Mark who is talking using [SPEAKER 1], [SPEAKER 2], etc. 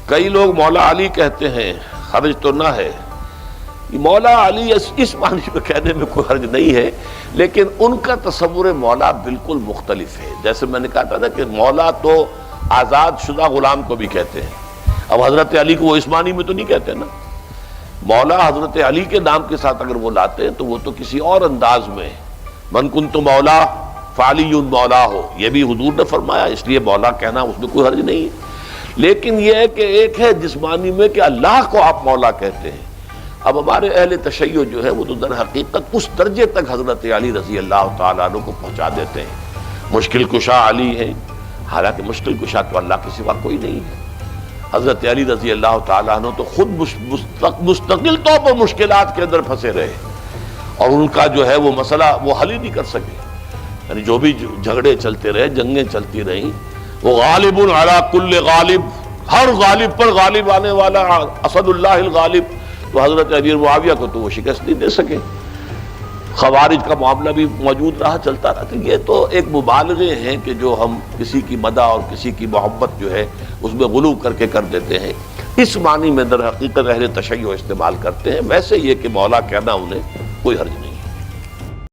[SPEAKER 1] کئی لوگ مولا علی کہتے ہیں، حرج تو نہ ہے، مولا علی اس معنی میں کہنے میں کوئی حرج نہیں ہے، لیکن ان کا تصور مولا بالکل مختلف ہے۔ جیسے میں نے کہا تھا نا کہ مولا تو آزاد شدہ غلام کو بھی کہتے ہیں، اب حضرت علی کو وہ اس معنی میں تو نہیں کہتے نا۔ مولا حضرت علی کے نام کے ساتھ اگر وہ لاتے ہیں تو وہ تو کسی اور انداز میں، من کنت مولا فعلی مولا ہو، یہ بھی حضور نے فرمایا، اس لیے مولا کہنا اس میں کوئی حرج نہیں ہے۔ لیکن یہ ہے کہ ایک ہے جسمانی میں کہ اللہ کو آپ مولا کہتے ہیں۔ اب ہمارے اہل تشیع جو ہے وہ تو در حقیقت اس درجے تک حضرت علی رضی اللہ تعالیٰ عنہ کو پہنچا دیتے ہیں، مشکل کشا علی ہیں، حالانکہ مشکل کشا تو اللہ کے سوا کوئی نہیں ہے۔ حضرت علی رضی اللہ تعالیٰ عنہ تو خود مستقل طور پر مشکلات کے اندر پھنسے رہے اور ان کا جو ہے وہ مسئلہ وہ حل ہی نہیں کر سکے، یعنی جو بھی جھگڑے چلتے رہے، جنگیں چلتی رہیں، وہ غالب علی کل غالب، ہر غالب پر غالب آنے والا اسد اللہ الغالب، تو حضرت امیر معاویہ کو تو وہ شکست نہیں دے سکے۔ خوارج کا معاملہ بھی موجود رہا، چلتا رہا، کہ یہ تو ایک مبالغے ہیں کہ جو ہم کسی کی مدح اور کسی کی محبت جو ہے اس میں غلو کر کے کر دیتے ہیں، اس معنی میں در حقیقت اہل تشیع استعمال کرتے ہیں۔ ویسے یہ کہ مولا کہنا انہیں کوئی حرج نہیں۔